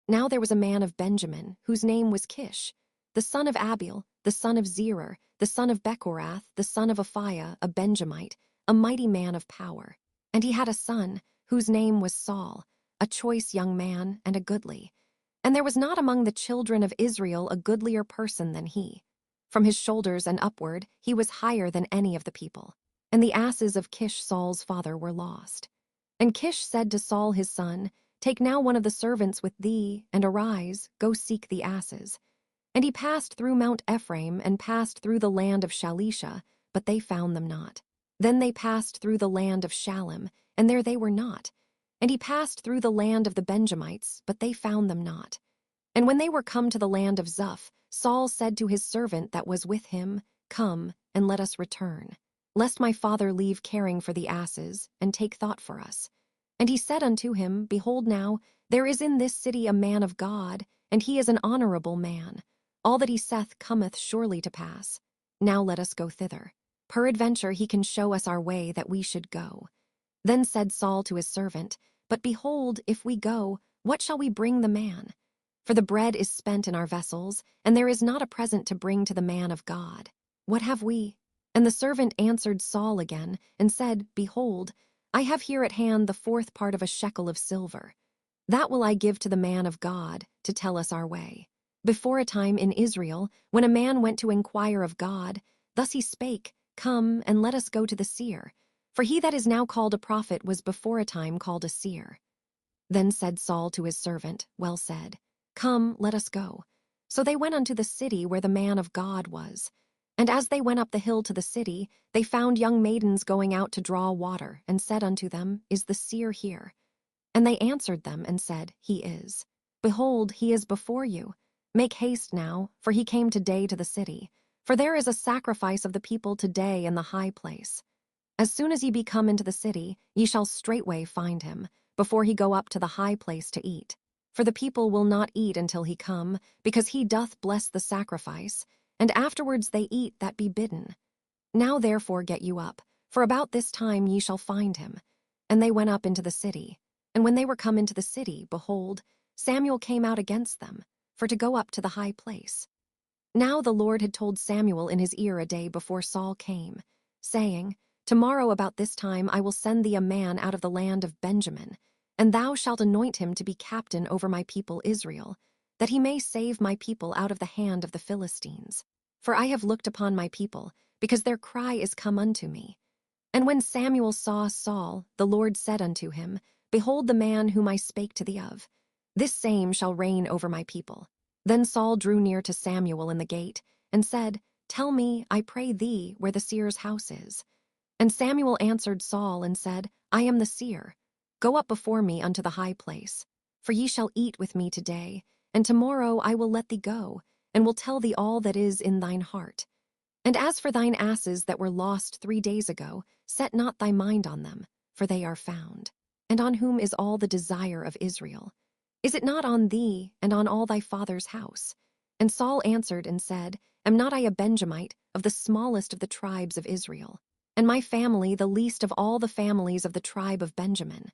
Now there was a man of Benjamin, whose name was Kish, the son of Abiel, the son of Zerer, the son of Bechorath, the son of Aphiah, a Benjamite, a mighty man of power. And he had a son, whose name was Saul, a choice young man and a goodly. And there was not among the children of Israel a goodlier person than he. From his shoulders and upward he was higher than any of the people. And the asses of Kish Saul's father were lost. And Kish said to Saul his son, Take now one of the servants with thee, and arise, go seek the asses. And he passed through Mount Ephraim, and passed through the land of Shalisha, but they found them not. Then they passed through the land of Shalem, and there they were not. And he passed through the land of the Benjamites, but they found them not. And when they were come to the land of Zuph, Saul said to his servant that was with him, Come, and let us return, lest my father leave caring for the asses, and take thought for us. And he said unto him, Behold now, there is in this city a man of God, and he is an honorable man. All that he saith cometh surely to pass. Now let us go thither. Peradventure he can show us our way that we should go. Then said Saul to his servant, But behold, if we go, what shall we bring the man? For the bread is spent in our vessels, and there is not a present to bring to the man of God. What have we? And the servant answered Saul again, and said, Behold, I have here at hand the 4th part of a shekel of silver. That will I give to the man of God, to tell us our way. Before a time in Israel, when a man went to inquire of God, thus he spake, Come, and let us go to the seer. For he that is now called a prophet was before a time called a seer. Then said Saul to his servant, Well said. Come, let us go. So they went unto the city where the man of God was. And as they went up the hill to the city, they found young maidens going out to draw water, and said unto them, Is the seer here? And they answered them and said, He is. Behold, he is before you. Make haste now, for he came today to the city. For there is a sacrifice of the people today in the high place. As soon as ye be come into the city, ye shall straightway find him, before he go up to the high place to eat. For the people will not eat until he come, because he doth bless the sacrifice, and afterwards they eat that be bidden. Now therefore get you up, for about this time ye shall find him. And they went up into the city. And when they were come into the city, behold, Samuel came out against them, for to go up to the high place. Now the Lord had told Samuel in his ear a day before Saul came, saying, Tomorrow about this time I will send thee a man out of the land of Benjamin, and thou shalt anoint him to be captain over my people Israel, that he may save my people out of the hand of the Philistines. For I have looked upon my people, because their cry is come unto me. And when Samuel saw Saul, the Lord said unto him, Behold the man whom I spake to thee of. This same shall reign over my people. Then Saul drew near to Samuel in the gate, and said, Tell me, I pray thee, where the seer's house is. And Samuel answered Saul and said, I am the seer. Go up before me unto the high place. For ye shall eat with me today, and tomorrow I will let thee go, and will tell thee all that is in thine heart. And as for thine asses that were lost 3 days ago, set not thy mind on them, for they are found. And on whom is all the desire of Israel? Is it not on thee, and on all thy father's house? And Saul answered and said, Am not I a Benjamite, of the smallest of the tribes of Israel? And my family the least of all the families of the tribe of Benjamin?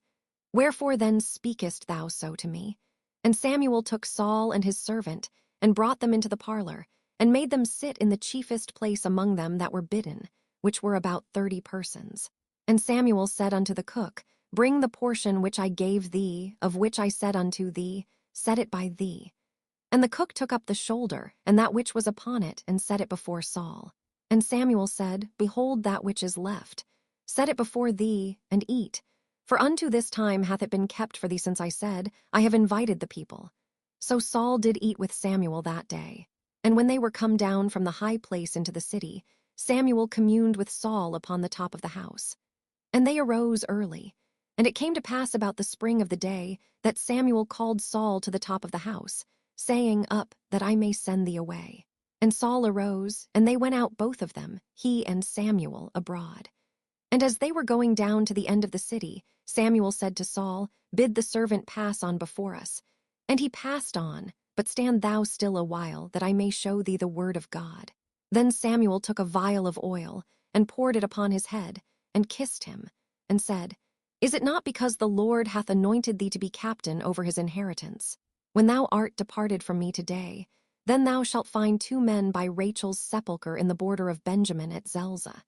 Wherefore then speakest thou so to me? And Samuel took Saul and his servant, and brought them into the parlor, and made them sit in the chiefest place among them that were bidden, which were about 30 persons. And Samuel said unto the cook, Bring the portion which I gave thee, of which I said unto thee, Set it by thee. And the cook took up the shoulder, and that which was upon it, and set it before Saul. And Samuel said, Behold that which is left. Set it before thee, and eat. For unto this time hath it been kept for thee since I said, I have invited the people. So Saul did eat with Samuel that day. And when they were come down from the high place into the city, Samuel communed with Saul upon the top of the house. And they arose early. And it came to pass about the spring of the day, that Samuel called Saul to the top of the house, saying, Up, that I may send thee away. And Saul arose, and they went out both of them, he and Samuel, abroad. And as they were going down to the end of the city, Samuel said to Saul, Bid the servant pass on before us. And he passed on, but stand thou still a while, that I may show thee the word of God. Then Samuel took a vial of oil, and poured it upon his head, and kissed him, and said, Is it not because the Lord hath anointed thee to be captain over his inheritance? When thou art departed from me today, then thou shalt find 2 men by Rachel's sepulchre in the border of Benjamin at Zelzah.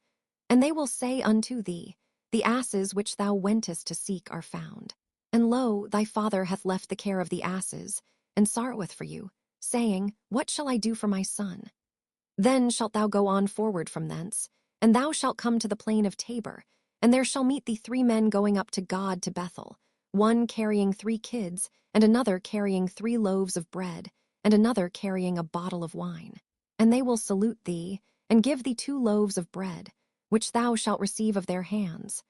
And they will say unto thee, The asses which thou wentest to seek are found. And lo, thy father hath left the care of the asses, and sorroweth for you, saying, What shall I do for my son? Then shalt thou go on forward from thence, and thou shalt come to the plain of Tabor, and there shall meet thee 3 men going up to God to Bethel, one carrying 3 kids, and another carrying 3 loaves of bread, and another carrying a bottle of wine. And they will salute thee, and give thee 2 loaves of bread, which thou shalt receive of their hands.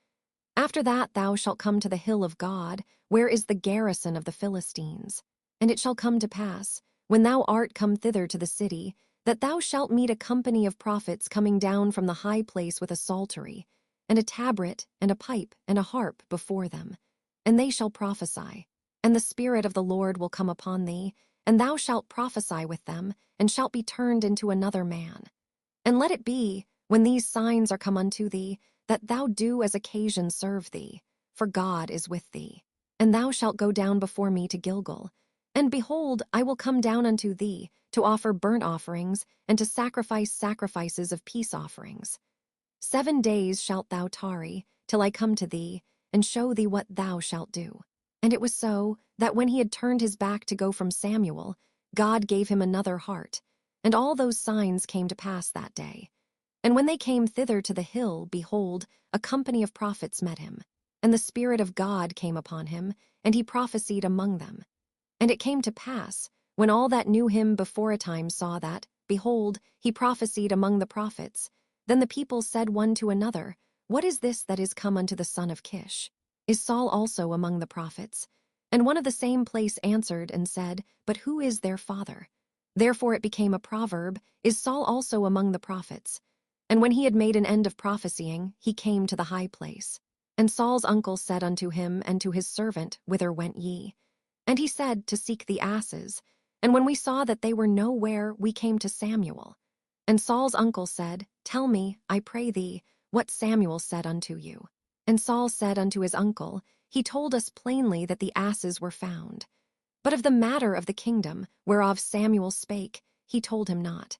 After that thou shalt come to the hill of God, where is the garrison of the Philistines. And it shall come to pass, when thou art come thither to the city, that thou shalt meet a company of prophets coming down from the high place with a psaltery, and a tabret, and a pipe, and a harp before them. And they shall prophesy. And the Spirit of the Lord will come upon thee, and thou shalt prophesy with them, and shalt be turned into another man. And let it be, when these signs are come unto thee, that thou do as occasion serve thee, for God is with thee. And thou shalt go down before me to Gilgal. And behold, I will come down unto thee, to offer burnt offerings, and to sacrifice sacrifices of peace offerings. 7 days shalt thou tarry, till I come to thee, and show thee what thou shalt do. And it was so, that when he had turned his back to go from Samuel, God gave him another heart, and all those signs came to pass that day. And when they came thither to the hill, behold, a company of prophets met him. And the Spirit of God came upon him, and he prophesied among them. And it came to pass, when all that knew him before a time saw that, behold, he prophesied among the prophets, then the people said one to another, What is this that is come unto the son of Kish? Is Saul also among the prophets? And one of the same place answered and said, But who is their father? Therefore it became a proverb, Is Saul also among the prophets? And when he had made an end of prophesying, he came to the high place. And Saul's uncle said unto him and to his servant, Whither went ye? And he said, To seek the asses. And when we saw that they were nowhere, we came to Samuel. And Saul's uncle said, Tell me, I pray thee, what Samuel said unto you. And Saul said unto his uncle, He told us plainly that the asses were found. But of the matter of the kingdom, whereof Samuel spake, he told him not.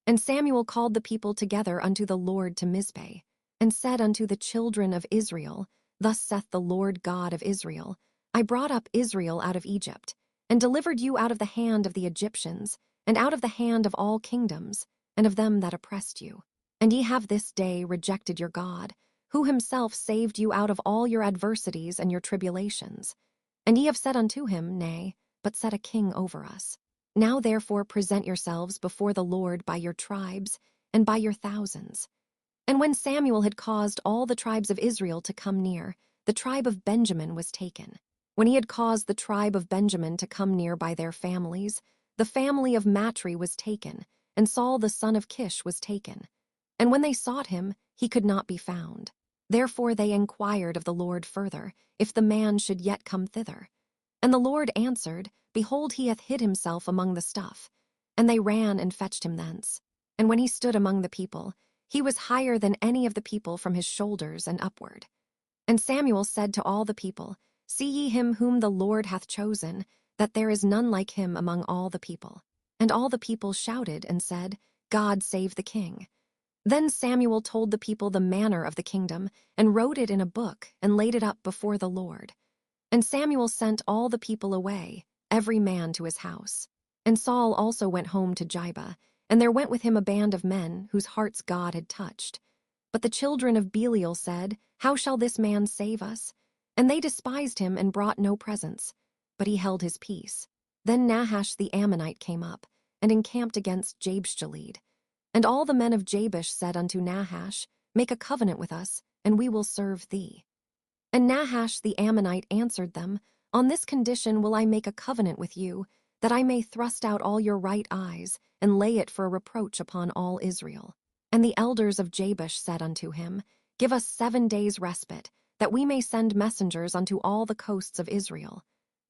And Samuel called the people together unto the Lord to Mizpeh, and said unto the children of Israel, Thus saith the Lord God of Israel, I brought up Israel out of Egypt, and delivered you out of the hand of the Egyptians, and out of the hand of all kingdoms, and of them that oppressed you. And ye have this day rejected your God, who himself saved you out of all your adversities and your tribulations. And ye have said unto him, Nay, but set a king over us. Now therefore present yourselves before the Lord by your tribes, and by your thousands. And when Samuel had caused all the tribes of Israel to come near, the tribe of Benjamin was taken. When he had caused the tribe of Benjamin to come near by their families, the family of Matri was taken, and Saul the son of Kish was taken. And when they sought him, he could not be found. Therefore they inquired of the Lord further, if the man should yet come thither. And the Lord answered, Behold, he hath hid himself among the stuff. And they ran and fetched him thence. And when he stood among the people, he was higher than any of the people from his shoulders and upward. And Samuel said to all the people, See ye him whom the Lord hath chosen, that there is none like him among all the people. And all the people shouted and said, God save the king. Then Samuel told the people the manner of the kingdom, and wrote it in a book, and laid it up before the Lord. And Samuel sent all the people away, every man to his house. And Saul also went home to Gibeah, and there went with him a band of men, whose hearts God had touched. But the children of Belial said, How shall this man save us? And they despised him and brought no presents. But he held his peace. Then Nahash the Ammonite came up, and encamped against Jabeshgilead. And all the men of Jabesh said unto Nahash, Make a covenant with us, and we will serve thee. And Nahash the Ammonite answered them, On this condition will I make a covenant with you, that I may thrust out all your right eyes, and lay it for a reproach upon all Israel. And the elders of Jabesh said unto him, Give us 7 days' respite, that we may send messengers unto all the coasts of Israel.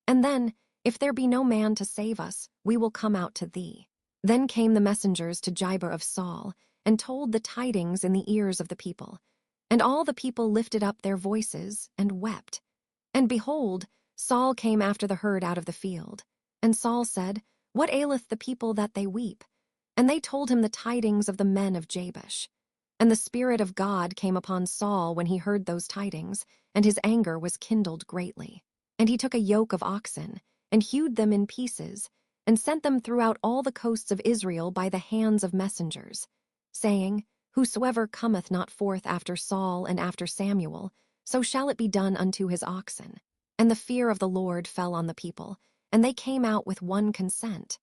And then, if there be no man to save us, we will come out to thee. Then came the messengers to Gibeah of Saul, and told the tidings in the ears of the people. And all the people lifted up their voices, and wept. And behold, Saul came after the herd out of the field. And Saul said, What aileth the people that they weep? And they told him the tidings of the men of Jabesh. And the Spirit of God came upon Saul when he heard those tidings, and his anger was kindled greatly. And he took a yoke of oxen, and hewed them in pieces, and sent them throughout all the coasts of Israel by the hands of messengers, saying, Whosoever cometh not forth after Saul and after Samuel, so shall it be done unto his oxen. And the fear of the Lord fell on the people, and they came out with one consent.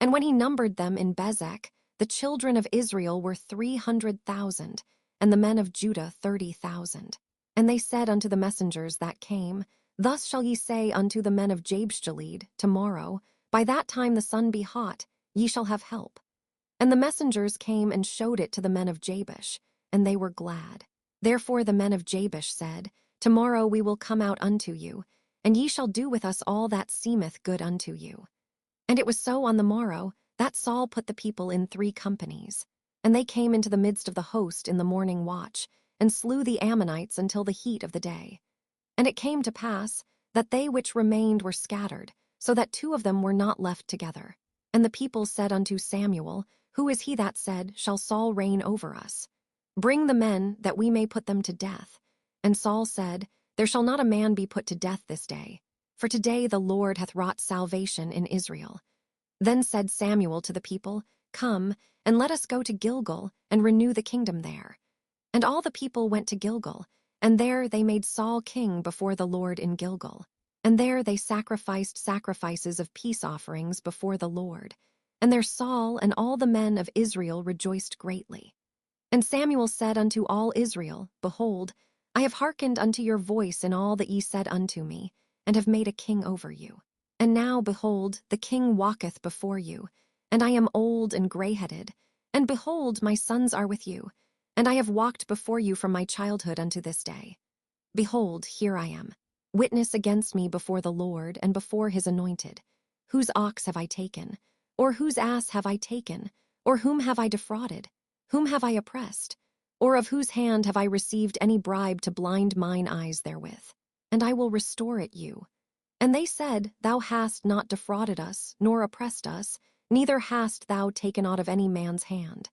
And when he numbered them in Bezek, the children of Israel were 300,000, and the men of Judah 30,000. And they said unto the messengers that came, Thus shall ye say unto the men of Jabeshgilead tomorrow, By that time the sun be hot, ye shall have help. And the messengers came and showed it to the men of Jabesh, and they were glad. Therefore the men of Jabesh said, Tomorrow we will come out unto you, and ye shall do with us all that seemeth good unto you. And it was so on the morrow that Saul put the people in 3 companies. And they came into the midst of the host in the morning watch, and slew the Ammonites until the heat of the day. And it came to pass that they which remained were scattered, so that 2 of them were not left together. And the people said unto Samuel, Who is he that said, Shall Saul reign over us? Bring the men, that we may put them to death. And Saul said, There shall not a man be put to death this day, for today the Lord hath wrought salvation in Israel. Then said Samuel to the people, Come, and let us go to Gilgal, and renew the kingdom there. And all the people went to Gilgal, and there they made Saul king before the Lord in Gilgal. And there they sacrificed sacrifices of peace offerings before the Lord. And there Saul and all the men of Israel rejoiced greatly. And Samuel said unto all Israel, Behold, I have hearkened unto your voice in all that ye said unto me, and have made a king over you. And now, behold, the king walketh before you, and I am old and grey-headed, and behold, my sons are with you, and I have walked before you from my childhood unto this day. Behold, here I am. Witness against me before the Lord and before his anointed. Whose ox have I taken? Or whose ass have I taken? Or whom have I defrauded? Whom have I oppressed? Or of whose hand have I received any bribe to blind mine eyes therewith? And I will restore it you. And they said, Thou hast not defrauded us, nor oppressed us, neither hast thou taken aught of any man's hand.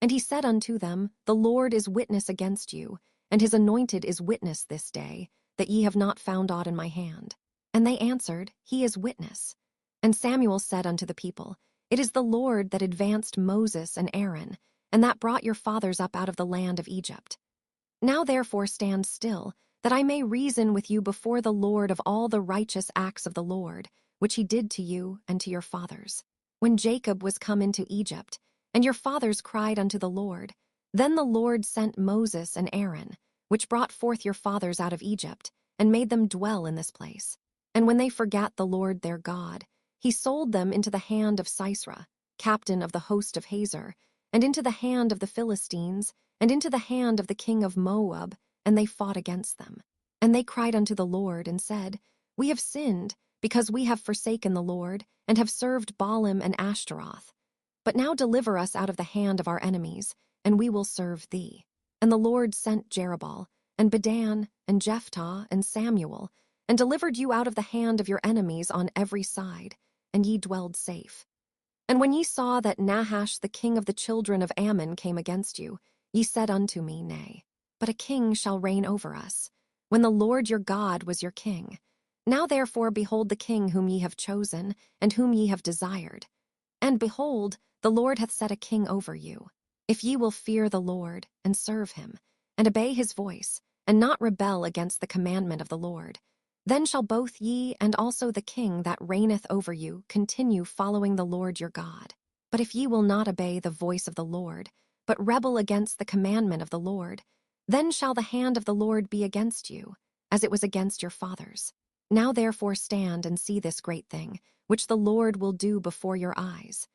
And he said unto them, The Lord is witness against you, and his anointed is witness this day, that ye have not found aught in my hand. And they answered, He is witness. And Samuel said unto the people, It is the Lord that advanced Moses and Aaron, and that brought your fathers up out of the land of Egypt. Now therefore stand still, that I may reason with you before the Lord of all the righteous acts of the Lord, which he did to you and to your fathers. When Jacob was come into Egypt, and your fathers cried unto the Lord, then the Lord sent Moses and Aaron, which brought forth your fathers out of Egypt, and made them dwell in this place. And when they forgat the Lord their God, he sold them into the hand of Sisera, captain of the host of Hazor, and into the hand of the Philistines, and into the hand of the king of Moab, and they fought against them. And they cried unto the Lord, and said, We have sinned, because we have forsaken the Lord, and have served Baalim and Ashtaroth. But now deliver us out of the hand of our enemies, and we will serve thee. And the Lord sent Jerubbaal, and Bedan, and Jephthah, and Samuel, and delivered you out of the hand of your enemies on every side, and ye dwelled safe. And when ye saw that Nahash the king of the children of Ammon came against you, ye said unto me, Nay, but a king shall reign over us, when the Lord your God was your king. Now therefore behold the king whom ye have chosen, and whom ye have desired. And behold, the Lord hath set a king over you. If ye will fear the Lord, and serve him, and obey his voice, and not rebel against the commandment of the Lord, then shall both ye and also the king that reigneth over you continue following the Lord your God. But if ye will not obey the voice of the Lord, but rebel against the commandment of the Lord, then shall the hand of the Lord be against you, as it was against your fathers. Now therefore stand and see this great thing, which the Lord will do before your eyes.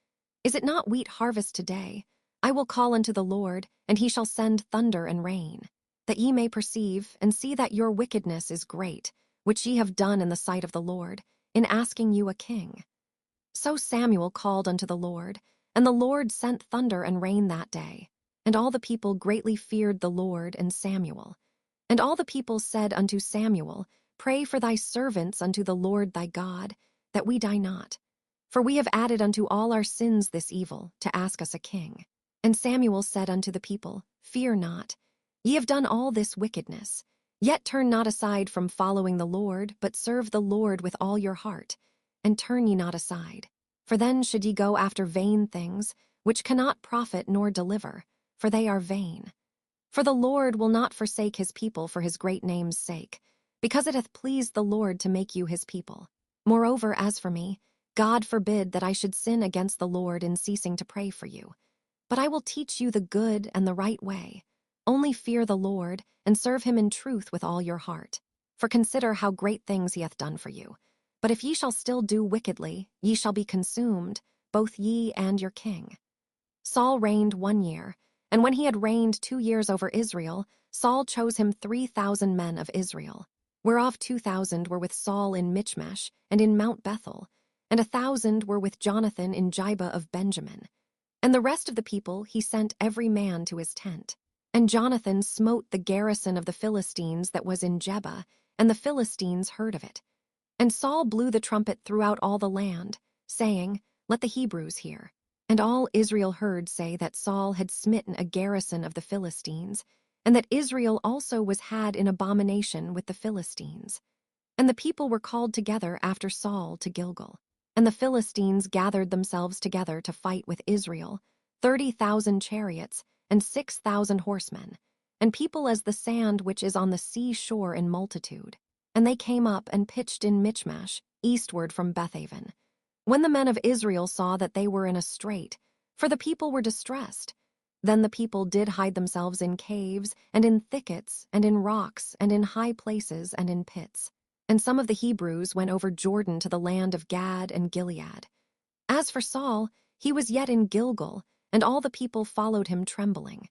Is it not wheat harvest today? I will call unto the Lord, and he shall send thunder and rain, that ye may perceive and see that your wickedness is great, which ye have done in the sight of the Lord, in asking you a king. So Samuel called unto the Lord, and the Lord sent thunder and rain that day. And all the people greatly feared the Lord and Samuel. And all the people said unto Samuel, Pray for thy servants unto the Lord thy God, that we die not. For we have added unto all our sins this evil, to ask us a king. And Samuel said unto the people, Fear not. Ye have done all this wickedness. Yet turn not aside from following the Lord, but serve the Lord with all your heart, and turn ye not aside. For then should ye go after vain things, which cannot profit nor deliver, for they are vain. For the Lord will not forsake his people for his great name's sake, because it hath pleased the Lord to make you his people. Moreover, as for me, God forbid that I should sin against the Lord in ceasing to pray for you. But I will teach you the good and the right way. Only fear the Lord, and serve him in truth with all your heart. For consider how great things he hath done for you. But if ye shall still do wickedly, ye shall be consumed, both ye and your king. Saul reigned 1 year, and when he had reigned 2 years over Israel, Saul chose him 3,000 men of Israel, whereof 2,000 were with Saul in Michmash and in Mount Bethel, and 1,000 were with Jonathan in Gibeah of Benjamin. And the rest of the people he sent every man to his tent. And Jonathan smote the garrison of the Philistines that was in Gibeah, and the Philistines heard of it. And Saul blew the trumpet throughout all the land, saying, Let the Hebrews hear. And all Israel heard say that Saul had smitten a garrison of the Philistines, and that Israel also was had in abomination with the Philistines. And the people were called together after Saul to Gilgal. And the Philistines gathered themselves together to fight with Israel, 30,000 chariots, and 6,000 horsemen, and people as the sand which is on the sea shore in multitude. And they came up and pitched in Michmash, eastward from Bethaven. When the men of Israel saw that they were in a strait, for the people were distressed, then the people did hide themselves in caves, and in thickets, and in rocks, and in high places, and in pits. And some of the Hebrews went over Jordan to the land of Gad and Gilead. As for Saul, he was yet in Gilgal, and all the people followed him trembling.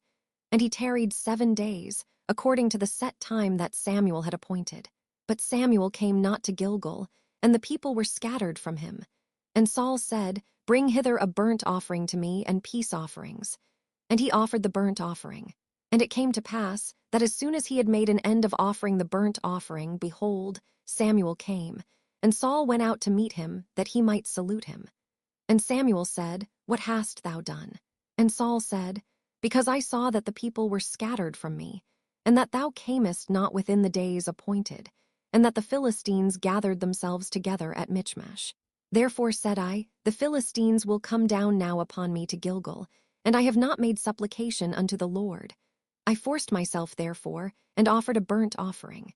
And he tarried 7 days, according to the set time that Samuel had appointed. But Samuel came not to Gilgal, and the people were scattered from him. And Saul said, Bring hither a burnt offering to me and peace offerings. And he offered the burnt offering. And it came to pass that as soon as he had made an end of offering the burnt offering, behold, Samuel came, and Saul went out to meet him, that he might salute him. And Samuel said, What hast thou done? And Saul said, Because I saw that the people were scattered from me, and that thou camest not within the days appointed, and that the Philistines gathered themselves together at Michmash. Therefore said I, The Philistines will come down now upon me to Gilgal, and I have not made supplication unto the Lord. I forced myself therefore, and offered a burnt offering.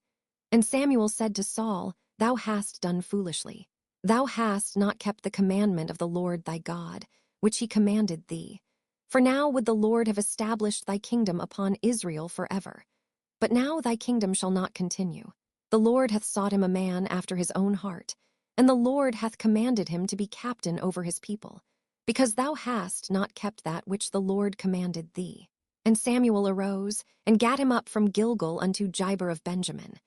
And Samuel said to Saul, Thou hast done foolishly. Thou hast not kept the commandment of the Lord thy God, which he commanded thee. For now would the Lord have established thy kingdom upon Israel forever. But now thy kingdom shall not continue. The Lord hath sought him a man after his own heart, and the Lord hath commanded him to be captain over his people, because thou hast not kept that which the Lord commanded thee. And Samuel arose, and gat him up from Gilgal unto Gibeah of Benjamin.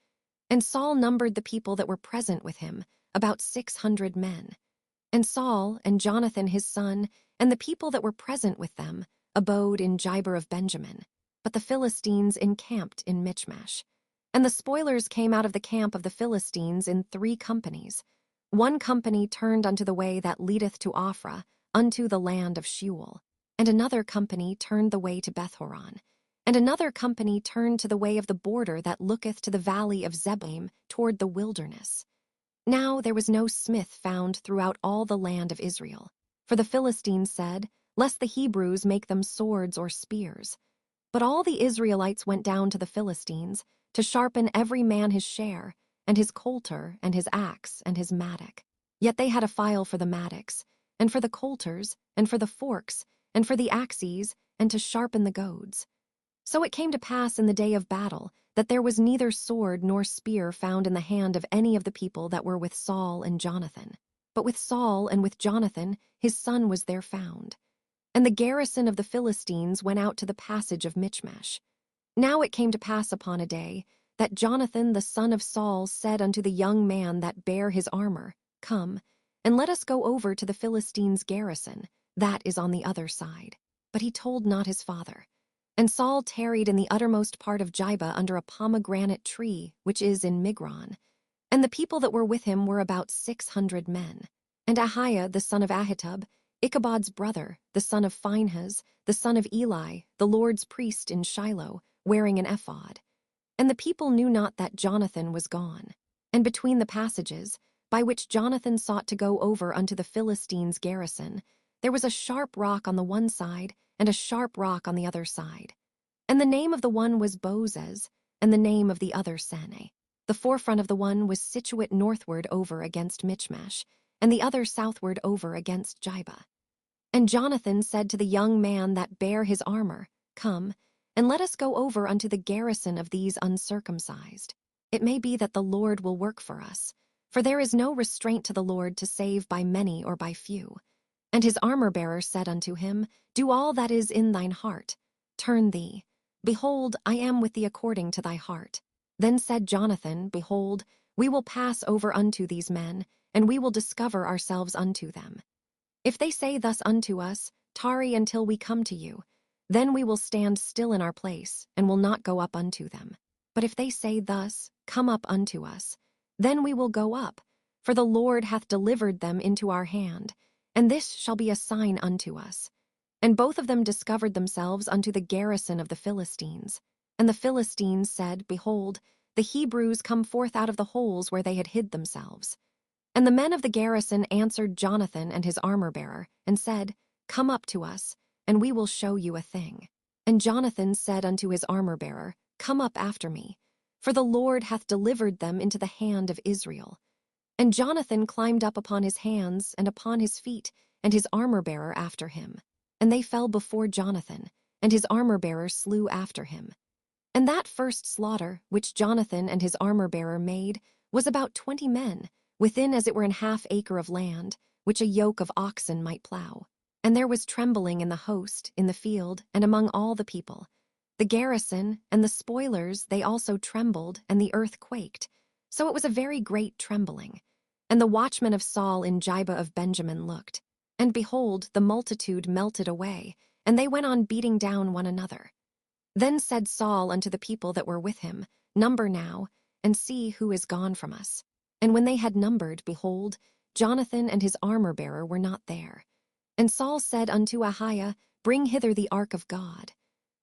And Saul numbered the people that were present with him, about 600 men. And Saul and Jonathan his son, and the people that were present with them, abode in Gibeah of Benjamin. But the Philistines encamped in Michmash. And the spoilers came out of the camp of the Philistines in 3 companies. 1 company turned unto the way that leadeth to Ophrah, unto the land of Sheol. And another company turned the way to Bethhoron. And another company turned to the way of the border that looketh to the valley of Zeboim toward the wilderness. Now there was no smith found throughout all the land of Israel. For the Philistines said, Lest the Hebrews make them swords or spears. But all the Israelites went down to the Philistines, to sharpen every man his share, and his coulter, and his axe, and his mattock. Yet they had a file for the mattocks, and for the coulters, and for the forks, and for the axes, and to sharpen the goads. So it came to pass in the day of battle, that there was neither sword nor spear found in the hand of any of the people that were with Saul and Jonathan. But with Saul and with Jonathan his son was there found. And the garrison of the Philistines went out to the passage of Michmash. Now it came to pass upon a day, that Jonathan the son of Saul said unto the young man that bare his armor, Come, and let us go over to the Philistines' garrison, that is on the other side. But he told not his father. And Saul tarried in the uttermost part of Gibeah under a pomegranate tree, which is in Migron. And the people that were with him were about 600 men. And Ahiah the son of Ahitub, Ichabod's brother, the son of Phinehas, the son of Eli, the Lord's priest in Shiloh, wearing an ephod. And the people knew not that Jonathan was gone. And between the passages, by which Jonathan sought to go over unto the Philistines' garrison, there was a sharp rock on the one side, and a sharp rock on the other side. And the name of the one was Bozez, and the name of the other Sane. The forefront of the one was situate northward over against Michmash, and the other southward over against Jibah. And Jonathan said to the young man that bare his armor, Come, and let us go over unto the garrison of these uncircumcised. It may be that the Lord will work for us, for there is no restraint to the Lord to save by many or by few. And his armor-bearer said unto him, Do all that is in thine heart. Turn thee. Behold, I am with thee according to thy heart. Then said Jonathan, Behold, we will pass over unto these men, and we will discover ourselves unto them. If they say thus unto us, Tarry until we come to you, then we will stand still in our place, and will not go up unto them. But if they say thus, Come up unto us, then we will go up, for the Lord hath delivered them into our hand, and this shall be a sign unto us. And both of them discovered themselves unto the garrison of the Philistines. And the Philistines said, Behold, the Hebrews come forth out of the holes where they had hid themselves. And the men of the garrison answered Jonathan and his armor-bearer, and said, Come up to us, and we will show you a thing. And Jonathan said unto his armor-bearer, Come up after me, for the Lord hath delivered them into the hand of Israel. And Jonathan climbed up upon his hands and upon his feet, and his armor-bearer after him. And they fell before Jonathan, and his armor-bearer slew after him. And that first slaughter, which Jonathan and his armor-bearer made, was about 20 men, within as it were an half acre of land, which a yoke of oxen might plow. And there was trembling in the host, in the field, and among all the people. The garrison and the spoilers, they also trembled, and the earth quaked. So it was a very great trembling. And the watchmen of Saul in Jibah of Benjamin looked. And behold, the multitude melted away, and they went on beating down one another. Then said Saul unto the people that were with him, Number now, and see who is gone from us. And when they had numbered, behold, Jonathan and his armor-bearer were not there. And Saul said unto Ahiah, Bring hither the ark of God.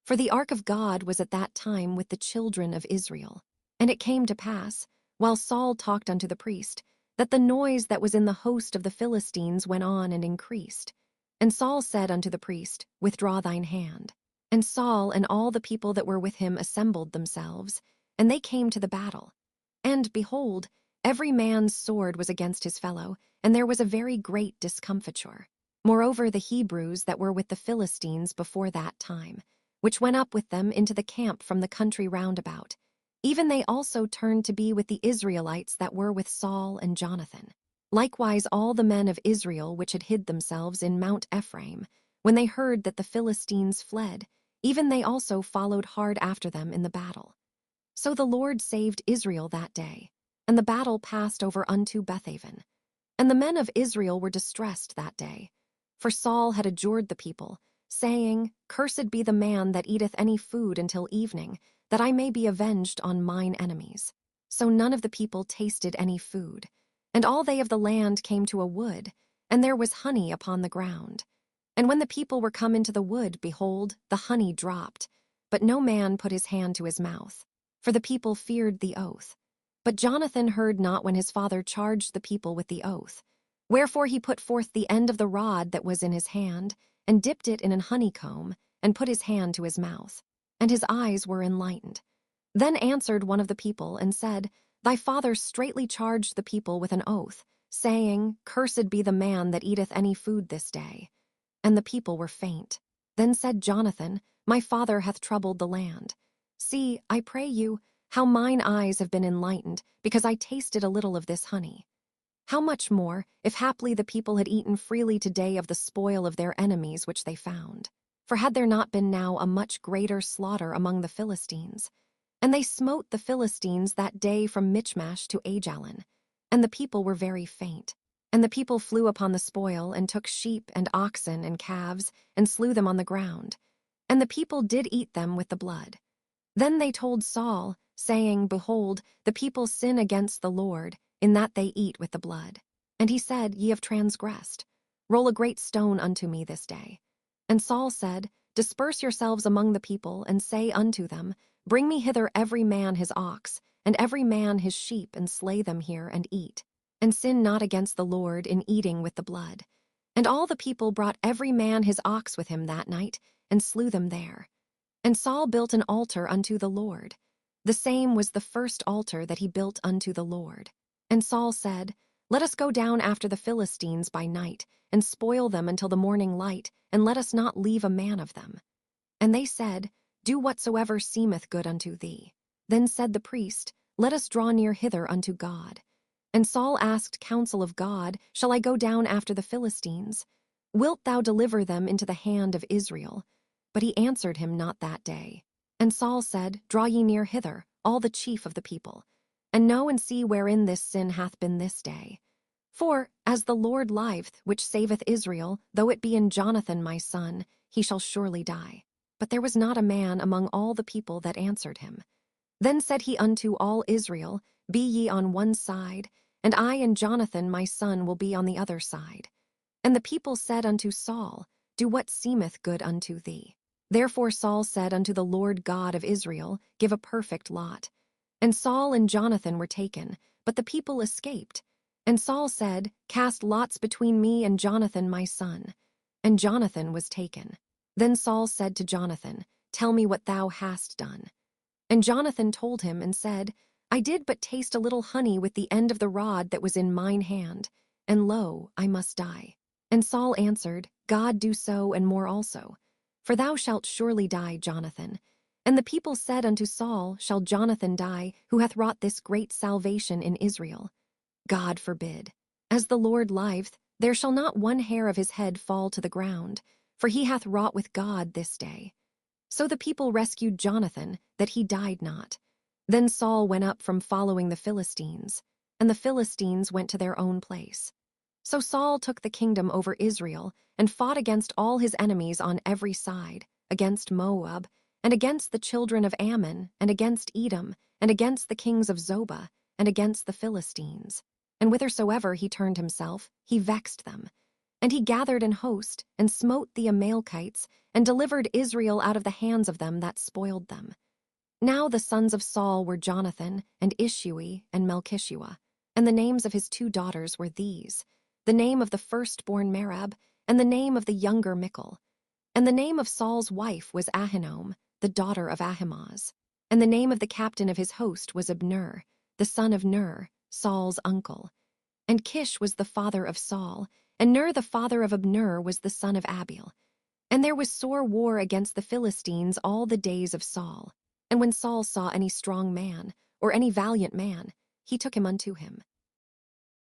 For the ark of God was at that time with the children of Israel. And it came to pass, while Saul talked unto the priest, that the noise that was in the host of the Philistines went on and increased. And Saul said unto the priest, Withdraw thine hand. And Saul and all the people that were with him assembled themselves, and they came to the battle. And, behold, every man's sword was against his fellow, and there was a very great discomfiture. Moreover, the Hebrews that were with the Philistines before that time, which went up with them into the camp from the country round about, even they also turned to be with the Israelites that were with Saul and Jonathan. Likewise all the men of Israel which had hid themselves in Mount Ephraim, when they heard that the Philistines fled, even they also followed hard after them in the battle. So the Lord saved Israel that day, and the battle passed over unto Bethaven. And the men of Israel were distressed that day, for Saul had adjured the people, saying, Cursed be the man that eateth any food until evening, that I may be avenged on mine enemies. So none of the people tasted any food. And all they of the land came to a wood, and there was honey upon the ground. And when the people were come into the wood, behold, the honey dropped, but no man put his hand to his mouth, for the people feared the oath. But Jonathan heard not when his father charged the people with the oath. Wherefore he put forth the end of the rod that was in his hand, and dipped it in an honeycomb, and put his hand to his mouth, and his eyes were enlightened. Then answered one of the people, and said, Thy father straitly charged the people with an oath, saying, Cursed be the man that eateth any food this day. And the people were faint. Then said Jonathan, My father hath troubled the land. See, I pray you, how mine eyes have been enlightened, because I tasted a little of this honey. How much more, if haply the people had eaten freely today of the spoil of their enemies which they found? For had there not been now a much greater slaughter among the Philistines? And they smote the Philistines that day from Michmash to Ajalon, and the people were very faint. And the people flew upon the spoil, and took sheep and oxen and calves, and slew them on the ground. And the people did eat them with the blood. Then they told Saul, saying, Behold, the people sin against the Lord, in that they eat with the blood. And he said, Ye have transgressed. Roll a great stone unto me this day. And Saul said, Disperse yourselves among the people, and say unto them, Bring me hither every man his ox, and every man his sheep, and slay them here, and eat. And sin not against the Lord in eating with the blood. And all the people brought every man his ox with him that night, and slew them there. And Saul built an altar unto the Lord. The same was the first altar that he built unto the Lord. And Saul said, Let us go down after the Philistines by night, and spoil them until the morning light, and let us not leave a man of them. And they said, Do whatsoever seemeth good unto thee. Then said the priest, Let us draw near hither unto God. And Saul asked counsel of God, Shall I go down after the Philistines? Wilt thou deliver them into the hand of Israel? But he answered him not that day. And Saul said, Draw ye near hither, all the chief of the people, and know and see wherein this sin hath been this day. For, as the Lord liveth, which saveth Israel, though it be in Jonathan my son, he shall surely die. But there was not a man among all the people that answered him. Then said he unto all Israel, Be ye on one side, and I and Jonathan my son will be on the other side. And the people said unto Saul, Do what seemeth good unto thee. Therefore Saul said unto the Lord God of Israel, Give a perfect lot. And Saul and Jonathan were taken, but the people escaped. And Saul said, Cast lots between me and Jonathan my son. And Jonathan was taken. Then Saul said to Jonathan, Tell me what thou hast done. And Jonathan told him and said, I did but taste a little honey with the end of the rod that was in mine hand, and lo, I must die. And Saul answered, God do so and more also. For thou shalt surely die, Jonathan. And the people said unto Saul, Shall Jonathan die, who hath wrought this great salvation in Israel? God forbid. As the Lord liveth, there shall not one hair of his head fall to the ground, for he hath wrought with God this day. So the people rescued Jonathan, that he died not. Then Saul went up from following the Philistines, and the Philistines went to their own place. So Saul took the kingdom over Israel, and fought against all his enemies on every side, against Moab, and against the children of Ammon, and against Edom, and against the kings of Zobah, and against the Philistines. And whithersoever he turned himself, he vexed them. And he gathered an host, and smote the Amalekites, and delivered Israel out of the hands of them that spoiled them. Now the sons of Saul were Jonathan, and Ishui, and Melchishua. And the names of his 2 daughters were these, the name of the firstborn Merab, and the name of the younger Michal. And the name of Saul's wife was Ahinoam, the daughter of Ahimaaz. And the name of the captain of his host was Abner, the son of Ner, Saul's uncle. And Kish was the father of Saul, and Ner the father of Abner was the son of Abiel. And there was sore war against the Philistines all the days of Saul. And when Saul saw any strong man, or any valiant man, he took him unto him.